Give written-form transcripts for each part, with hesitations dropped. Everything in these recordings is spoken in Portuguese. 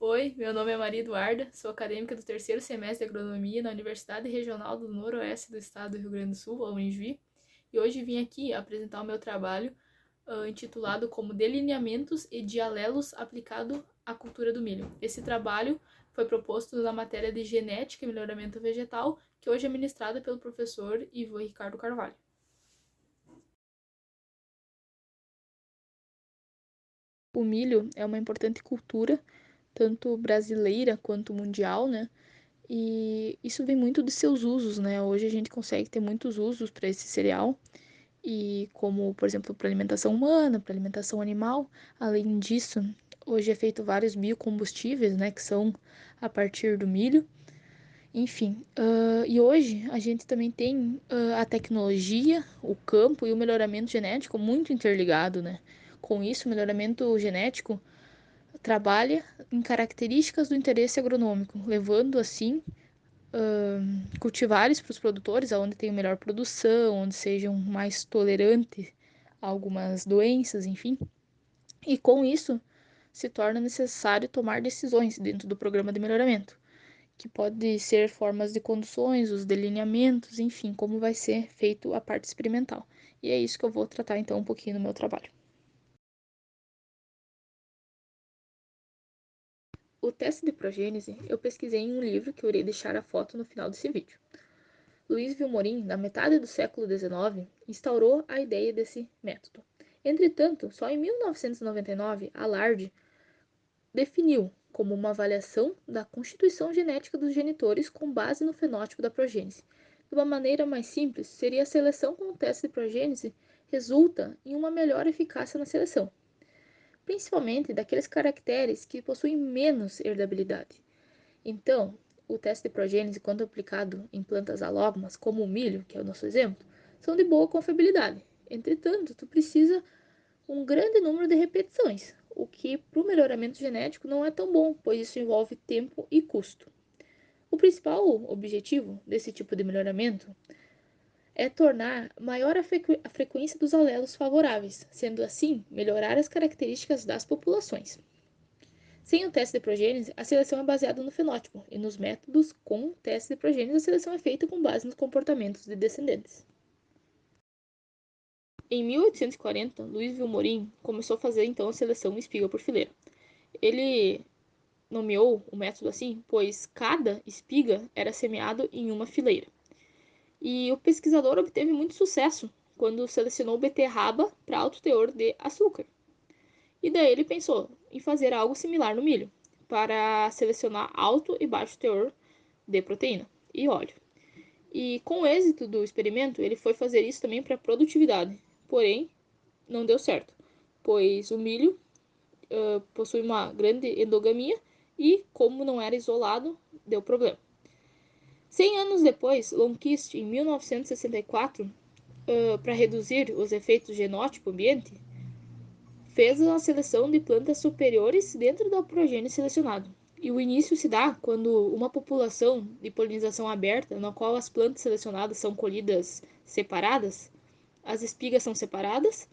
Oi, meu nome é Maria Eduarda, sou acadêmica do terceiro semestre de Agronomia na Universidade Regional do Noroeste do Estado do Rio Grande do Sul, a UNIJUI, e hoje vim aqui apresentar o meu trabalho intitulado como Delineamentos e Dialelos aplicado à cultura do milho. Esse trabalho foi proposto na matéria de Genética e Melhoramento Vegetal, que hoje é ministrada pelo professor Ivo Ricardo Carvalho. O milho é uma importante cultura, tanto brasileira quanto mundial, né? E isso vem muito de seus usos, né? Hoje a gente consegue ter muitos usos para esse cereal, e como, por exemplo, para alimentação humana, para alimentação animal. Além disso, hoje é feito vários biocombustíveis, né? Que são a partir do milho. Enfim, e hoje a gente também tem a tecnologia, o campo e o melhoramento genético muito interligado, né? Com isso, o melhoramento genético trabalha em características do interesse agronômico, levando assim cultivares para os produtores, onde tem melhor produção, onde sejam mais tolerantes a algumas doenças, enfim. E com isso se torna necessário tomar decisões dentro do programa de melhoramento, que pode ser formas de conduções, os delineamentos, enfim, como vai ser feito a parte experimental. E é isso que eu vou tratar então um pouquinho no meu trabalho. O teste de progênese eu pesquisei em um livro que eu irei deixar a foto no final desse vídeo. Luiz Vilmorin, na metade do século XIX, instaurou a ideia desse método. Entretanto, só em 1999, Allard definiu como uma avaliação da constituição genética dos genitores com base no fenótipo da progênese. De uma maneira mais simples, seria a seleção com o teste de progênese resulta em uma melhor eficácia na seleção, principalmente daqueles caracteres que possuem menos herdabilidade. Então, o teste de progênese, quando aplicado em plantas alógomas, como o milho, que é o nosso exemplo, são de boa confiabilidade. Entretanto, tu precisa um grande número de repetições, o que para o melhoramento genético não é tão bom, pois isso envolve tempo e custo. O principal objetivo desse tipo de melhoramento é tornar maior a frequência dos alelos favoráveis, sendo assim melhorar as características das populações. Sem o teste de progênese, a seleção é baseada no fenótipo, e nos métodos com teste de progênese, a seleção é feita com base nos comportamentos de descendentes. Em 1840, Luiz Vilmorin começou a fazer então a seleção espiga por fileira. Ele nomeou o método assim, pois cada espiga era semeado em uma fileira. E o pesquisador obteve muito sucesso quando selecionou beterraba para alto teor de açúcar. E daí ele pensou em fazer algo similar no milho, para selecionar alto e baixo teor de proteína e óleo. E com o êxito do experimento, ele foi fazer isso também para produtividade. Porém, não deu certo, pois o milho possui uma grande endogamia e, como não era isolado, deu problema. 100 anos depois, Lundquist, em 1964, para reduzir os efeitos genótipo ambiente, fez a seleção de plantas superiores dentro da progênie selecionado. E o início se dá quando uma população de polinização aberta, na qual as plantas selecionadas são colhidas separadas, as espigas são separadas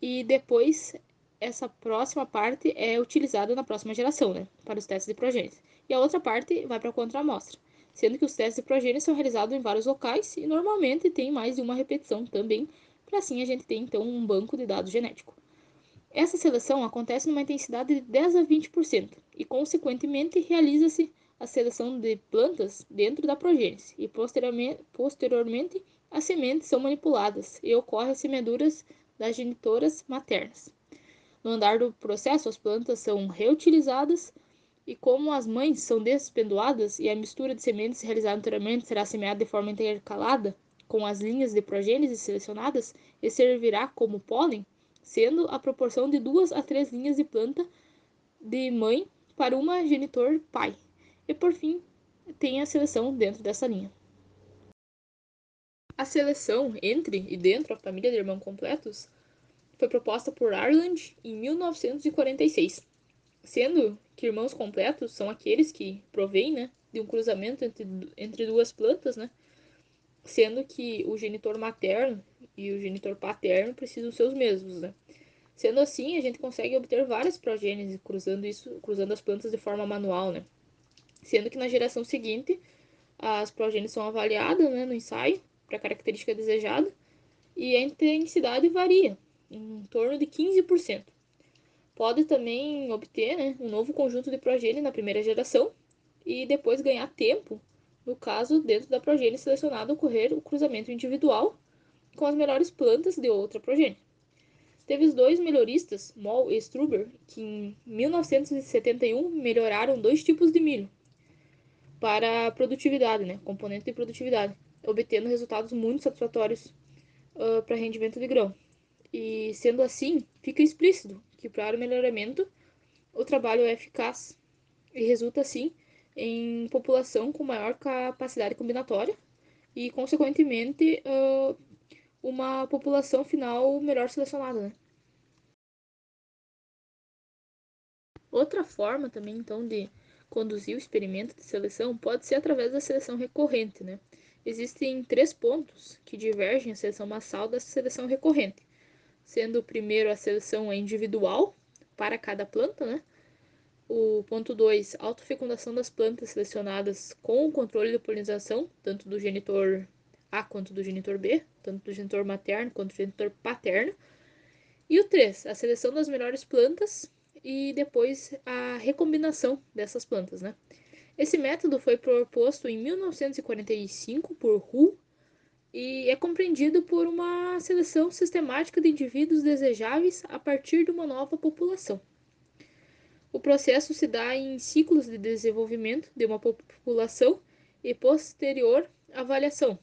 e depois essa próxima parte é utilizada na próxima geração, né, para os testes de progênese. E a outra parte vai para a contra-amostra, sendo que os testes de progênese são realizados em vários locais e normalmente tem mais de uma repetição também, para assim a gente ter então um banco de dados genético. Essa seleção acontece numa intensidade de 10 a 20% e, consequentemente, realiza-se a seleção de plantas dentro da progênese e, posteriormente, as sementes são manipuladas e ocorrem as semeaduras das genitoras maternas. No andar do processo, as plantas são reutilizadas e, como as mães são despendoadas e a mistura de sementes realizada anteriormente será semeada de forma intercalada com as linhas de progênese selecionadas e servirá como pólen, sendo a proporção de 2 a 3 linhas de planta de mãe para uma genitor pai. E por fim, tem a seleção dentro dessa linha. A seleção entre e dentro da família de irmãos completos foi proposta por Ireland em 1946, sendo que irmãos completos são aqueles que provêm, né, de um cruzamento entre duas plantas, né, sendo que o genitor materno e o genitor paterno precisam ser os mesmos, né. Sendo assim, a gente consegue obter várias progênises cruzando as plantas de forma manual, né? Sendo que na geração seguinte, as progênises são avaliadas, né, no ensaio para a característica desejada e a intensidade varia em torno de 15%. Pode também obter, né, um novo conjunto de progênie na primeira geração e depois ganhar tempo, no caso, dentro da progênie selecionada, ocorrer o cruzamento individual com as melhores plantas de outra progênie. Teve os dois melhoristas, Moll e Struber, que em 1971 melhoraram dois tipos de milho para a produtividade, né, componente de produtividade, obtendo resultados muito satisfatórios para rendimento de grão. E sendo assim, fica explícito que para o melhoramento o trabalho é eficaz e resulta assim em população com maior capacidade combinatória e, consequentemente, uma população final melhor selecionada, né? Outra forma também, então, de conduzir o experimento de seleção pode ser através da seleção recorrente, né? Existem três pontos que divergem a seleção massal da seleção recorrente, sendo o primeiro a seleção individual para cada planta, né? O ponto 2, autofecundação das plantas selecionadas com o controle da polinização, tanto do genitor A quanto do genitor B, tanto do genitor materno quanto do genitor paterno. E o 3, a seleção das melhores plantas e depois a recombinação dessas plantas, né? Esse método foi proposto em 1945 por Hu e é compreendido por uma seleção sistemática de indivíduos desejáveis a partir de uma nova população. O processo se dá em ciclos de desenvolvimento de uma população e posterior avaliação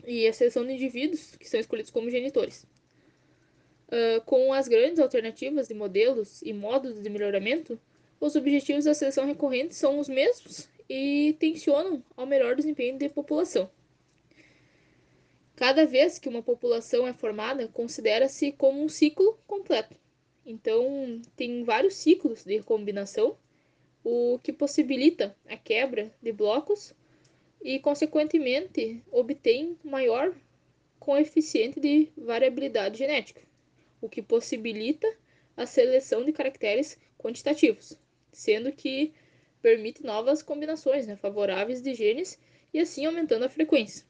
e a seleção de indivíduos que são escolhidos como genitores. Com as grandes alternativas de modelos e modos de melhoramento, os objetivos da seleção recorrente são os mesmos e tensionam ao melhor desempenho de população. Cada vez que uma população é formada, considera-se como um ciclo completo. Então, tem vários ciclos de recombinação, o que possibilita a quebra de blocos e, consequentemente, obtém maior coeficiente de variabilidade genética, o que possibilita a seleção de caracteres quantitativos, sendo que permite novas combinações, né, favoráveis de genes e assim aumentando a frequência.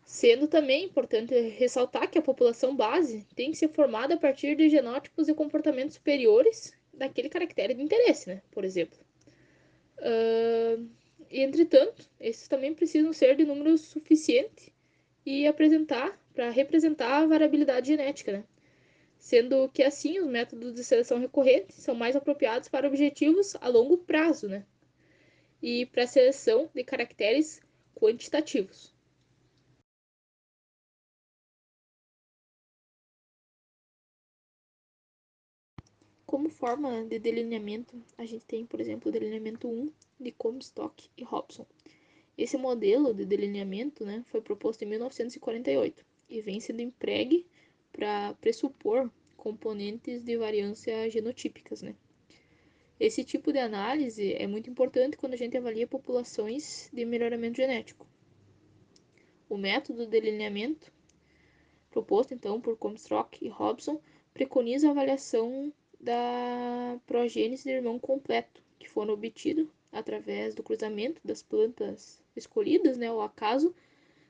Sendo também importante ressaltar que a população base tem que ser formada a partir de genótipos e comportamentos superiores daquele caractere de interesse, né, por exemplo. E, entretanto, esses também precisam ser de número suficiente e apresentar para representar a variabilidade genética, né? Sendo que assim os métodos de seleção recorrente são mais apropriados para objetivos a longo prazo, né? E para a seleção de caracteres quantitativos. Como forma de delineamento, a gente tem, por exemplo, o delineamento 1 de Comstock e Hobson. Esse modelo de delineamento, né, foi proposto em 1948 e vem sendo empregue para pressupor componentes de variância genotípicas, né? Esse tipo de análise é muito importante quando a gente avalia populações de melhoramento genético. O método de delineamento, proposto então por Comstock e Hobson, preconiza a avaliação da progênese de irmão completo, que foram obtidos através do cruzamento das plantas escolhidas, né, ao acaso,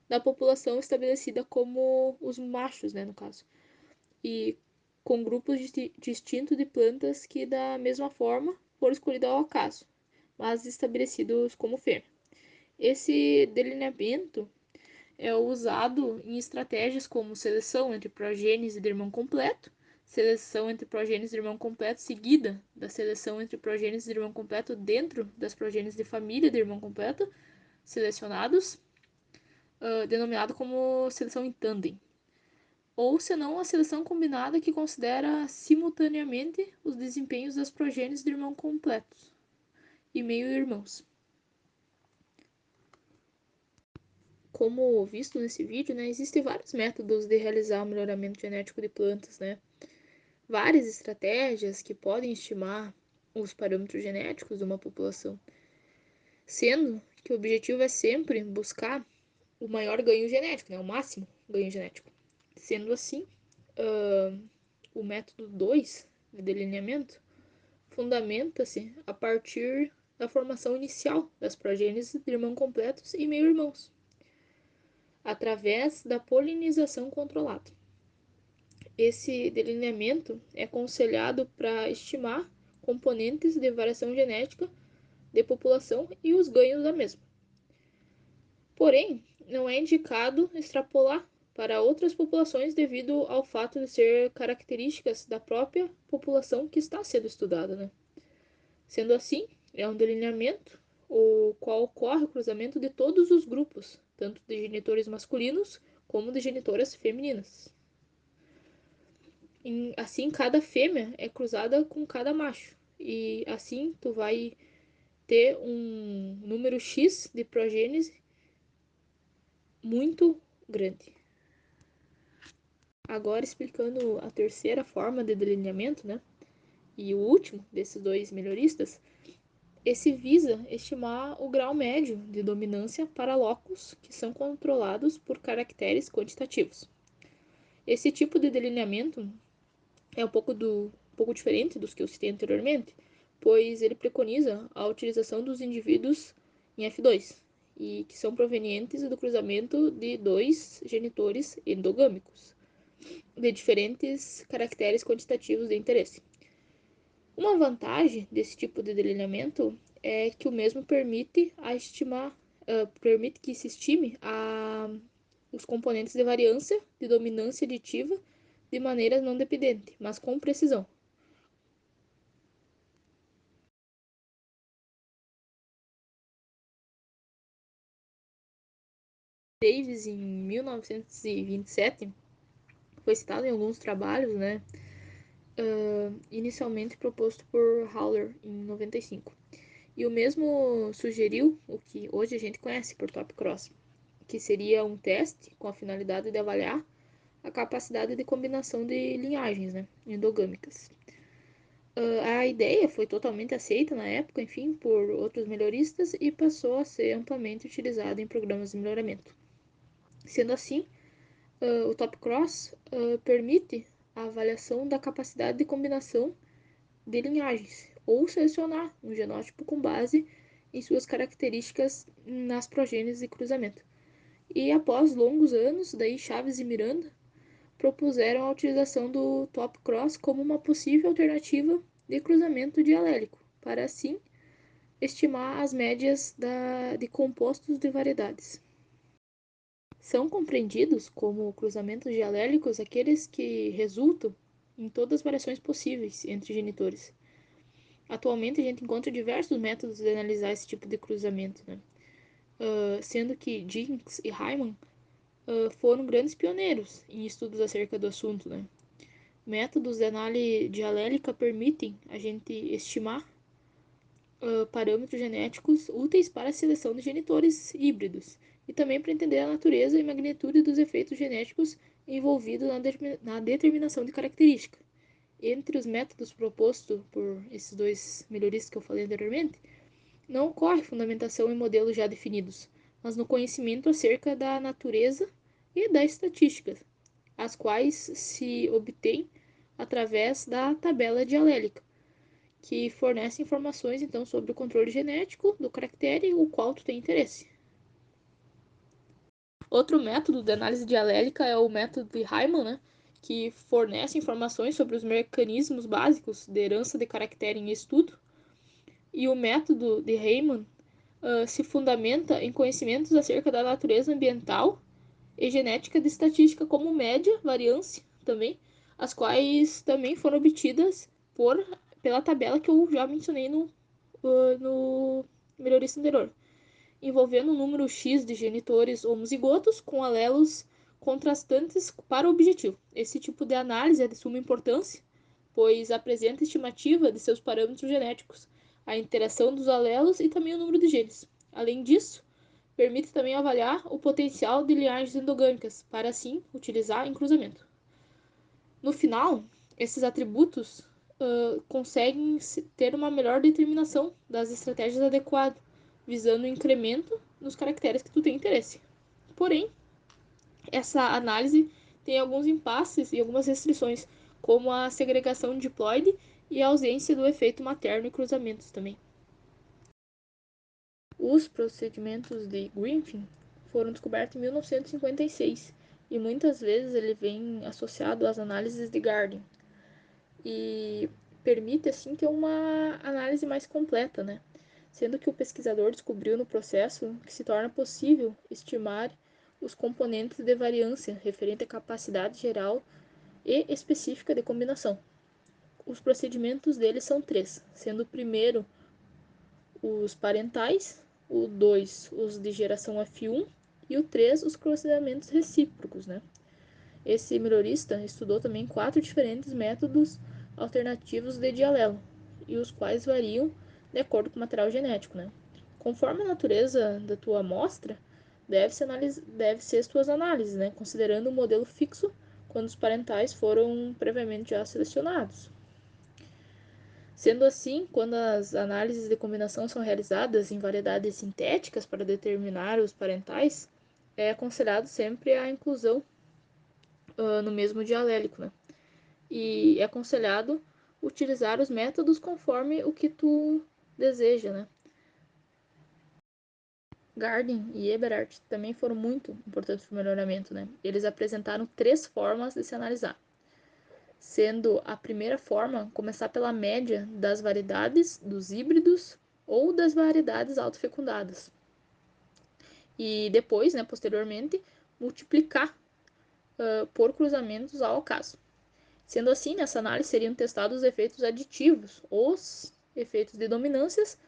da população estabelecida como os machos, né, no caso, e com grupos distintos de plantas que, da mesma forma, foram escolhidos ao acaso, mas estabelecidos como fêmea. Esse delineamento é usado em estratégias como seleção entre progênies de irmão completo, seleção entre progênies de irmão completo seguida da seleção entre progênies de irmão completo dentro das progênies de família de irmão completo, selecionados, denominado como seleção em tandem, ou senão a seleção combinada que considera simultaneamente os desempenhos das progênies de irmão completos e meio-irmãos. Como visto nesse vídeo, né, existem vários métodos de realizar o melhoramento genético de plantas, né? Várias estratégias que podem estimar os parâmetros genéticos de uma população, sendo que o objetivo é sempre buscar o maior ganho genético, né, o máximo ganho genético. Sendo assim, o método 2 de delineamento fundamenta-se a partir da formação inicial das progênies de irmãos completos e meio-irmãos, através da polinização controlada. Esse delineamento é aconselhado para estimar componentes de variação genética de população e os ganhos da mesma. Porém, não é indicado extrapolar para outras populações devido ao fato de ser características da própria população que está sendo estudada, né? Sendo assim, é um delineamento o qual ocorre o cruzamento de todos os grupos, tanto de genitores masculinos como de genitoras femininas. Assim, cada fêmea é cruzada com cada macho, e assim tu vai ter um número X de progênies muito grande. Agora explicando a terceira forma de delineamento, né? E o último desses dois melhoristas, esse visa estimar o grau médio de dominância para locos que são controlados por caracteres quantitativos. Esse tipo de delineamento é um pouco diferente dos que eu citei anteriormente, pois ele preconiza a utilização dos indivíduos em F2, e que são provenientes do cruzamento de dois genitores endogâmicos, de diferentes caracteres quantitativos de interesse. Uma vantagem desse tipo de delineamento é que o mesmo permite que se estime os componentes de variância de dominância aditiva de maneira não dependente, mas com precisão. Davis, em 1927, foi citado em alguns trabalhos, né? Inicialmente proposto por Haller em 95. E o mesmo sugeriu o que hoje a gente conhece por top cross, que seria um teste com a finalidade de avaliar a capacidade de combinação de linhagens, né, endogâmicas. A ideia foi totalmente aceita na época, enfim, por outros melhoristas e passou a ser amplamente utilizada em programas de melhoramento. Sendo assim, o top cross permite a avaliação da capacidade de combinação de linhagens, ou selecionar um genótipo com base em suas características nas progênies de cruzamento. E após longos anos, daí Chaves e Miranda propuseram a utilização do top cross como uma possível alternativa de cruzamento dialélico, para assim estimar as médias de compostos de variedades. São compreendidos como cruzamentos dialélicos aqueles que resultam em todas as variações possíveis entre genitores. Atualmente a gente encontra diversos métodos de analisar esse tipo de cruzamento, né? Sendo que Jinks e Hyman foram grandes pioneiros em estudos acerca do assunto, né? Métodos de análise dialélica permitem a gente estimar parâmetros genéticos úteis para a seleção de genitores híbridos e também para entender a natureza e magnitude dos efeitos genéticos envolvidos na determinação de característica. Entre os métodos propostos por esses dois melhoristas que eu falei anteriormente, não ocorre fundamentação em modelos já definidos, mas no conhecimento acerca da natureza e da estatística, as quais se obtém através da tabela dialélica, que fornece informações então sobre o controle genético do caractere o qual tu tem interesse. Outro método de análise dialélica é o método de Hyman, né, que fornece informações sobre os mecanismos básicos de herança de caractere em estudo. E o método de Hyman se fundamenta em conhecimentos acerca da natureza ambiental e genética de estatística como média, variância também, as quais também foram obtidas pela tabela que eu já mencionei no melhorista anterior, envolvendo um número X de genitores homozigotos com alelos contrastantes para o objetivo. Esse tipo de análise é de suma importância, pois apresenta estimativa de seus parâmetros genéticos, a interação dos alelos e também o número de genes. Além disso, permite também avaliar o potencial de linhagens endogâmicas, para assim utilizar em cruzamento. No final, esses atributos conseguem ter uma melhor determinação das estratégias adequadas, visando o incremento nos caracteres que tu tem interesse. Porém, essa análise tem alguns impasses e algumas restrições, como a segregação diploide e a ausência do efeito materno e cruzamentos também. Os procedimentos de Griffin foram descobertos em 1956 e muitas vezes ele vem associado às análises de Gardner e permite assim ter uma análise mais completa, né? Sendo que o pesquisador descobriu no processo que se torna possível estimar os componentes de variância referente à capacidade geral e específica de combinação. Os procedimentos deles são três, sendo o primeiro os parentais, o 2 os de geração F1 e o 3 os cruzamentos recíprocos, né? Esse melhorista estudou também 4 diferentes métodos alternativos de dialelo, e os quais variam de acordo com o material genético, né? Conforme a natureza da tua amostra, deve ser as tuas análises, né? Considerando o modelo fixo quando os parentais foram previamente já selecionados. Sendo assim, quando as análises de combinação são realizadas em variedades sintéticas para determinar os parentais, é aconselhado sempre a inclusão no mesmo dialélico, né? E é aconselhado utilizar os métodos conforme o que tu deseja, né? Gardner e Eberhardt também foram muito importantes para o melhoramento, né? Eles apresentaram 3 formas de se analisar, sendo a primeira forma começar pela média das variedades dos híbridos ou das variedades autofecundadas. E depois, né, posteriormente, multiplicar por cruzamentos ao acaso. Sendo assim, nessa análise seriam testados os efeitos aditivos, os efeitos de dominância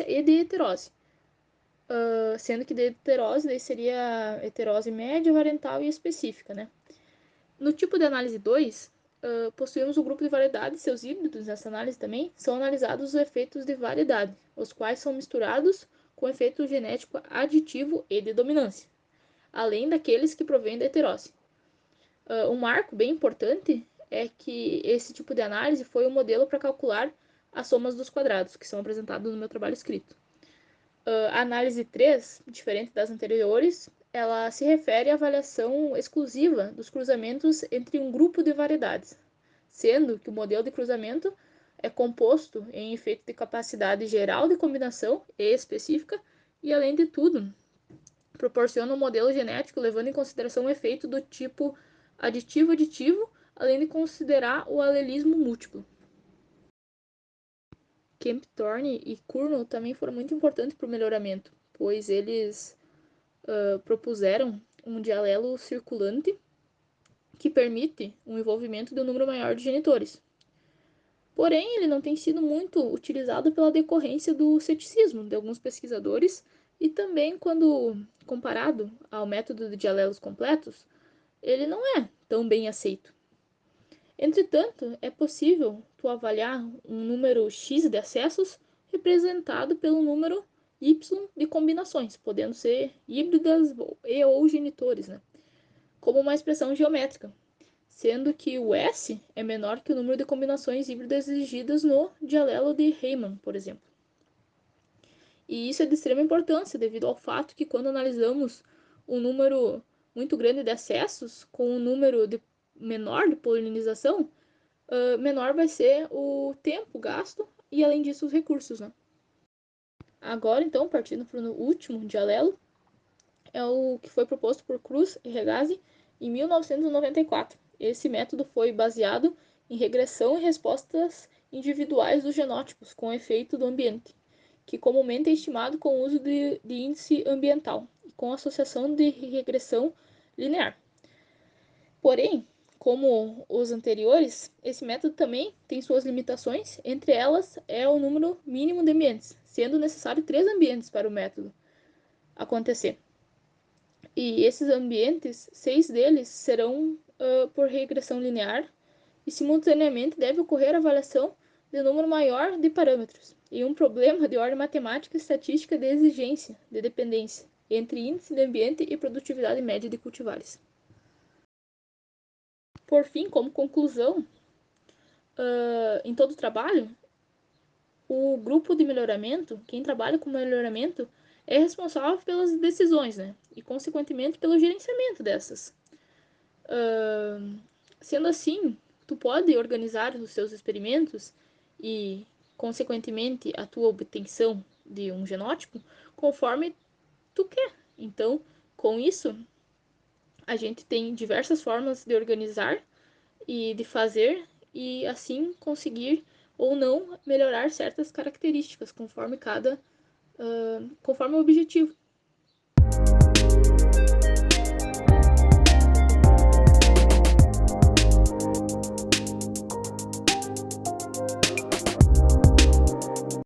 e de heterose. Sendo que de heterose daí seria heterose média, variantal e específica, né? No tipo de análise 2, possuímos o grupo de variedade, seus híbridos nessa análise também, são analisados os efeitos de variedade, os quais são misturados com efeito genético aditivo e de dominância, além daqueles que provêm da heterose. Um marco bem importante é que esse tipo de análise foi o modelo para calcular as somas dos quadrados, que são apresentados no meu trabalho escrito. A análise 3, diferente das anteriores, ela se refere à avaliação exclusiva dos cruzamentos entre um grupo de variedades, sendo que o modelo de cruzamento é composto em efeito de capacidade geral de combinação e específica e, além de tudo, proporciona um modelo genético levando em consideração o efeito do tipo aditivo-aditivo, além de considerar o alelismo múltiplo. Kemp Thorne e Cournot também foram muito importantes para o melhoramento, pois eles propuseram um dialelo circulante que permite um envolvimento de um número maior de genitores. Porém, ele não tem sido muito utilizado pela decorrência do ceticismo de alguns pesquisadores e também quando comparado ao método de dialelos completos, ele não é tão bem aceito. Entretanto, é possível tu avaliar um número x de acessos representado pelo número y de combinações, podendo ser híbridas e ou genitores, né? Como uma expressão geométrica, sendo que o S é menor que o número de combinações híbridas exigidas no dialelo de Riemann, por exemplo. E isso é de extrema importância, devido ao fato que quando analisamos um número muito grande de acessos com um número menor de polinização, menor vai ser o tempo gasto e, além disso, os recursos, né? Agora, então, partindo para o último dialelo, é o que foi proposto por Cruz e Regazzi em 1994. Esse método foi baseado em regressão e respostas individuais dos genótipos com efeito do ambiente, que comumente é estimado com o uso de índice ambiental e com associação de regressão linear. Porém, como os anteriores, esse método também tem suas limitações, entre elas é o número mínimo de ambientes, sendo necessário 3 ambientes para o método acontecer. E esses ambientes, 6 deles serão por regressão linear e simultaneamente deve ocorrer a avaliação de número maior de parâmetros e um problema de ordem matemática e estatística de exigência de dependência entre índice de ambiente e produtividade média de cultivares. Por fim, como conclusão, em todo o trabalho, o grupo de melhoramento, quem trabalha com melhoramento, é responsável pelas decisões, né? E, consequentemente, pelo gerenciamento dessas. Sendo assim, tu pode organizar os seus experimentos e, consequentemente, a tua obtenção de um genótipo conforme tu quer. Então, com isso, a gente tem diversas formas de organizar e de fazer e assim conseguir ou não melhorar certas características conforme conforme o objetivo.